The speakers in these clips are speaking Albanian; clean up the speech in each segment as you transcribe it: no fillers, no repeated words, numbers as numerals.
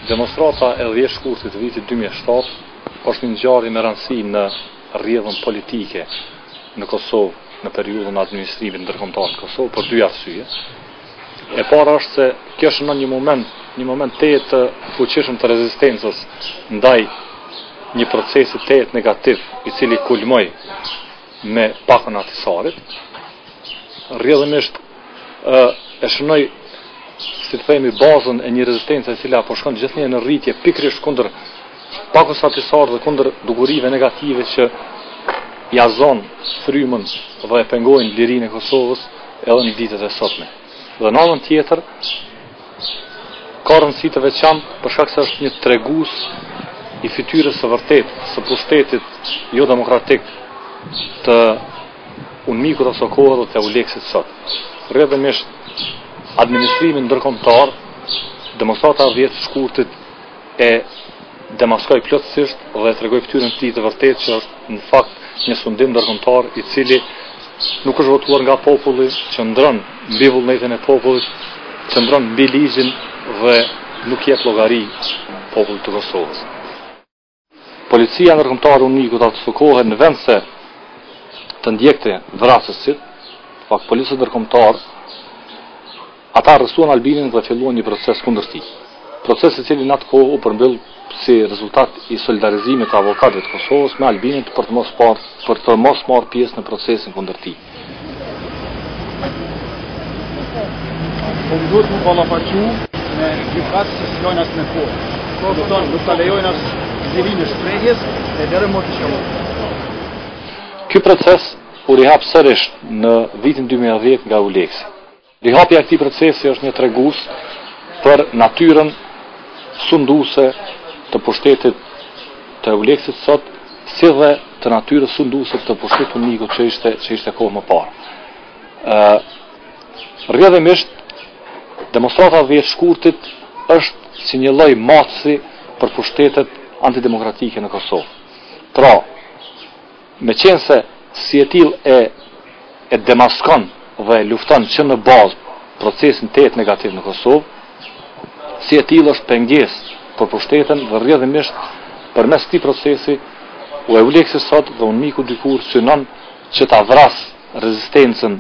Demonstrata e 10 shkurtit të vitit 2007 është një ngjarje me rëndësi në rrjedhën politike në Kosovë në periudhën e administrimit ndërkombëtar të Kosovë për dy arsye. E para është se kjo është një moment të fuqishëm të rezistencës ndaj një procesi të negativ i cili kulmoi me pakën e Ahtisarit. Rrjedhëmisht e shënoi, si të themi, bazën e një rezistence e cila po shkon gjithnjë në rritje pikërisht kundër pakës Ahtisarit dhe kundër dukurive negative që jazon frymën dhe e pengojnë lirinë e Kosovës edhe në ditët e sotme. Dhe në anën tjetër ka rëndësi të veçantë për shkak se është një tregues i fytyrës së vërtetë së pushtetit jo demokratik të UNMIK-ut ose kohë të EULEX-it sot. Rrjedhëmisht administrimin ndërkombëtar, demonstrata e 10 shkurtit e demaskoi plotësisht dhe e tregoi fytyrën e tij të vërtetë që është në fakt një sundim ndërkombëtar i cili nuk është votuar nga populli, qëndron mbi vullnetin e popullit, qëndron mbi ligjin dhe nuk jep llogari popullit të Kosovës. Policia ndërkombëtare e UNMIK-ut atë kohë në vend se të ndjekte vrasësit, fakt policia ndërkombëtare, ata arrestuan Albinin dhe filluan një proces kundër tij. Proces i cili në atë kohë u përmbyll si rezultat i solidarizimit të avokatëve të Kosovës me Albinin për të mos marrë pjesë në procesin kundër tij. Po duhet të ballafaqu me gjykatës së shkojnë as në kohë. Nuk ta lejojnë as zhvillimin e shprehjes e deri më të shkallë. Ky proces u rihap sërish në vitin 2010 nga EULEX-i. Rihapja e këtij procesi është një tregues për natyrën sunduese të pushtetit të EULEX-it sot, si dhe të natyrës sunduese të pushtetit UNMIK-ut që ishte kohë më parë. Rrjedhëmisht demonstrata e 10 shkurtit është si një lloj matësi për pushtetet antidemokratike në Kosovë. Pra, meqense si e tillë e demaskon dhe lufton që në bazë procesin të negativ në Kosovë, si e tillë është pengesë për pushteten dhe rrjedhëmisht përmes këtij procesi EULEX-i sot dhe UNMIK-u dikur synon që ta vras rezistencën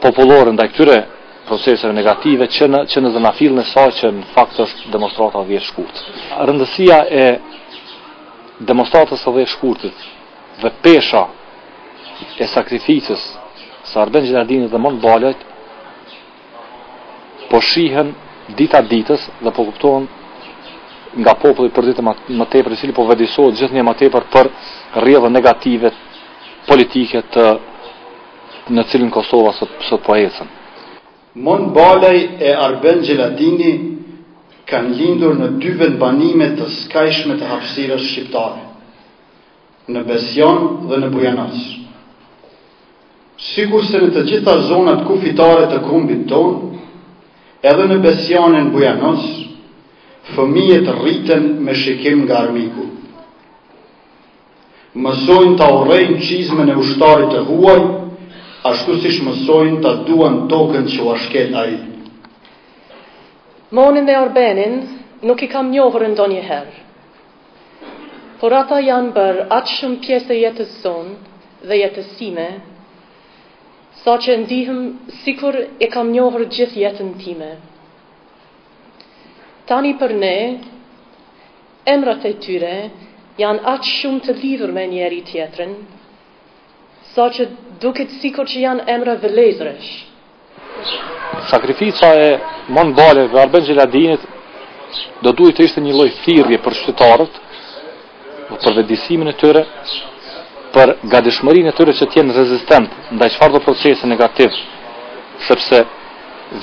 popullore ndaj këtyre proceseve negative që në zanafillin e saj që në fakt është demonstrata e 10 shkurtit. Rëndësia e demonstratës së 10 shkurtit dhe pesha e sakrificës së Arben Gjeladinit dhe Mon Balajt po shihen dita ditës dhe po kuptohen nga populli për ditë më tepër, i cili po vëdësohet gjithnjë më tepër për rrjedhën negative politike në cilin Kosova sot po ecën. Mon Balaj e Arben Gjeladini kanë lindur në dy vendbanime të skajshme të hapësirës shqiptare, në Besion dhe në Bujanos. Sikur se në të gjitha zonat kufitare të kombit tonë, edhe në Besionin Bujanos, fëmijët rriten me shikim nga armiku. Mësojnë ta urrejnë çizmen e ushtarit të huaj, ashtu siç mësojnë ta duan tokën që u ashket ai. Monin dhe Arbenin nuk I kam njohur ndonjëherë, por ata janë bërë aq shumë pjesë e jetës sonë dhe jetës time, sa që ndihem sikur e kam njohur gjithë jetën time. Tani për ne, emrat e tyre janë aq shumë të lidhur me njeri tjetrin, sa që duket sikur që janë emra vëllezëresh. Sakrifica e Mon Balajt dhe Arben Gjeladinit do duhet të ishte një lloj thirrje për qytetarët, për vetëdijsimin e tyre, për gatishmërinë e tyre që të jenë rezistent ndaj çfarëdo procesi negativ, sepse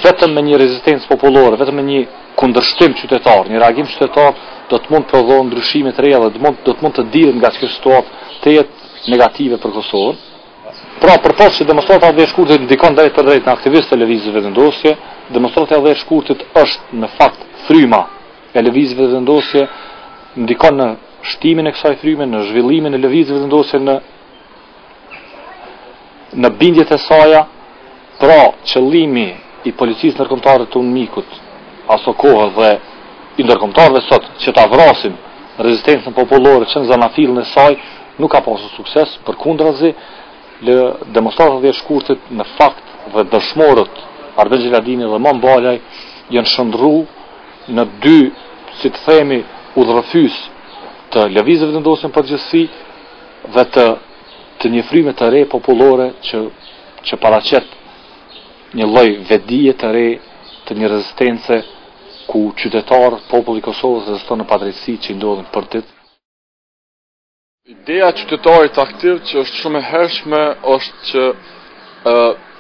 vetëm me një rezistencë popullore, vetëm me një kundërshtim qytetar, një reagim qytetar, do të mund të prodhojë ndryshime të reja dhe do të mund të dilet nga kjo situatë të jetë negative për Kosovën. Pra, përpos që demonstrata e 10 shkurtit ndikon drejt për drejt në aktivistë të lëvizjeve vendosje, demonstrata e 10 shkurtit është në fakt fryma e lëvizjeve vendosje, ndikon në shtimin e kësaj fryme, në zhvillimin e lëvizjeve vendosje, në bindjet e saja. Pra, qëllimi I policisë ndërkombëtare të UNMIK-ut aso kohë dhe i ndërkombëtarëve sot që ta vrasin rezistencën popullore që në zanafillën e saj nuk ka pasur sukses, përkundrazi demonstratat e shkurtit në fakt dhe dëshmorët Arben Xheladini dhe Mon Balaj janë shndruar në dy, si të themi, udhërrëfys të lëvizjeve vendosur në përgjithësi dhe të një fryme të re popullore që paraqet një lloj vetdije të re të një rezistence ku qytetarë, populli i Kosovës reziston në padrejtësi që i ndodhin për ditë. Ideja e qytetarit aktiv që është shumë e hershme është që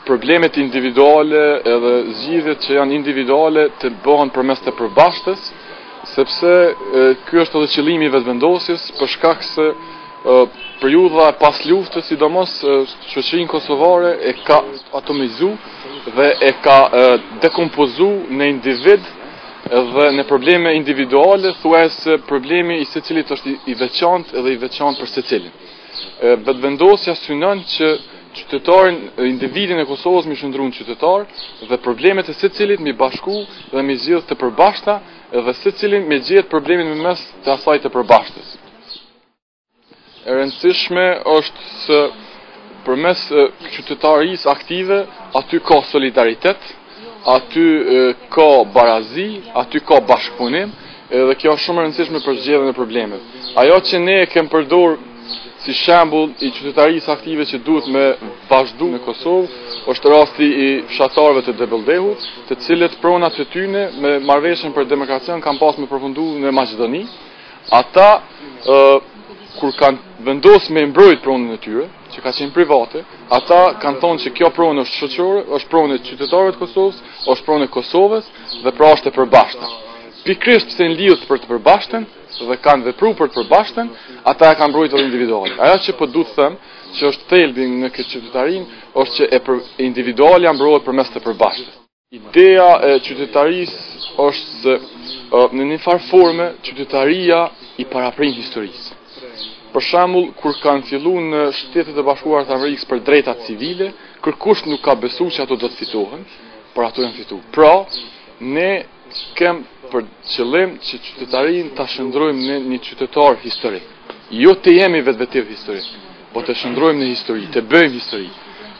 problemet individuale edhe zgjidhjet që janë individuale të bëhen përmes të përbashkëtës, sepse ky është edhe qëllimi i vetëvendosjes, për shkak se periudha e pas luftës, sidomos shoqërinë kosovare e ka atomizuar dhe e ka dekompozuar në individ dhe në probleme individuale, thuajse problemi i secilit është i veçantë edhe i veçantë për secilin. Vetëvendosja synon që qytetarin, individin e Kosovës mi shndruan qytetar dhe problemet e secilit mi bashku dhe mi zgjidh të përbashkëta dhe secilin mi gjetë problemin me mes të asaj të përbashkëtës. E rëndësishme është se përmes qytetarisë aktive aty ka solidaritet, aty ka barazi, aty ka bashkëpunim, dhe kjo është shumë e rëndësishme për zgjedhjen e problemeve. Ajo që ne kem përdor si shembull i qytetarisë aktive që duhet me vazhdu në Kosovë, është rasti i fshatarëve të Debeldehut, të cilët pronat e tyre me marrëveshjen për demokracion kanë pas me përfundu në Maqedoni. Ata kur kanë vendosur me mbrojt pronën e tyre, që ka qenë private, ata kanë thonë që kjo pronë është shoqërore, është pronë e qytetarëve të Kosovës, është pronë e Kosovës dhe pra është e përbashkëta. Pikërisht pse në lidhjet për të përbashkëtën dhe kanë vepruar për të përbashkëtën, ata e kanë mbrojtur individuale. Ajo që po duhet të them, që është thelbi në këtë qytetarinë, është që individuali mbrohet përmes të përbashkëtës. Ideja e qytetarisë është se në një farë forme qytetaria i paraprin historisë. Për shembull, kur kanë filluar në Shtetet e Bashkuara të Amerikës për drejtat civile, kërkush nuk ka besuar që ato do të fitohen, por ato janë fituar. Pra, ne kem për qëllim që qytetarinë ta shndrojmë në një qytetar historik. Jo të jemi vetvetiv historik, po të shndrojmë në histori, të bëjmë histori.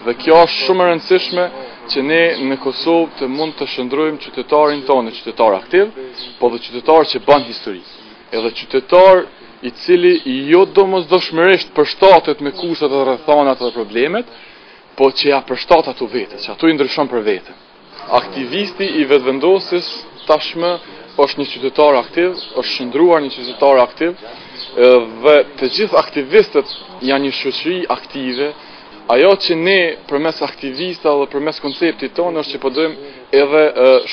Dhe kjo është shumë e rëndësishme që ne në Kosovë të mund të shndrojmë qytetarin tonë, qytetar aktiv, po dhe qytetar që bën histori. Edhe qytetar i cili jo domosdoshmërisht përshtatet me kushtet dhe rrethanat dhe problemet, po që ja përshtat ato vetë, që ato i ndryshon për vete. Aktivisti i vetëvendosjes tashmë është një qytetar aktiv, është shndruar një qytetar aktiv, dhe të gjithë aktivistët janë një shoqëri aktive. Ajo që ne përmes aktivista dhe përmes konceptit tonë është që po dojmë edhe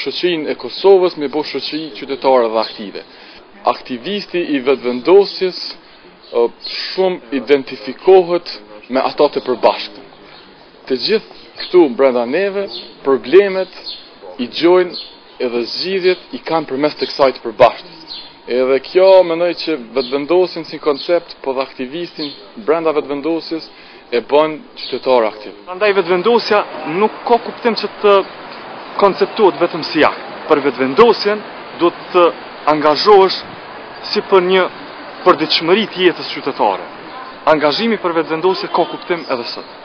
shoqërinë e Kosovës me bo shoqëri qytetare dhe aktive. Aktivisti i vetëvendosjes shumë identifikohet me ato të përbashkëta. Të gjithë këtu brenda neve, problemet i gjojnë edhe zgjidhjet i kanë përmes të kësaj të përbashkëtës. Edhe kjo mendoj që vetëvendosjen si koncept, po dhe aktivistin brenda vetëvendosjes e bën qytetar aktiv. Prandaj vetëvendosja nuk ka kuptim që të konceptohet vetëm si akt. Për vetëvendosjen duhet të angazhohesh si për një përditshmëri të jetës qytetare. Angazhimi për vetëvendosje ka kuptim edhe sot.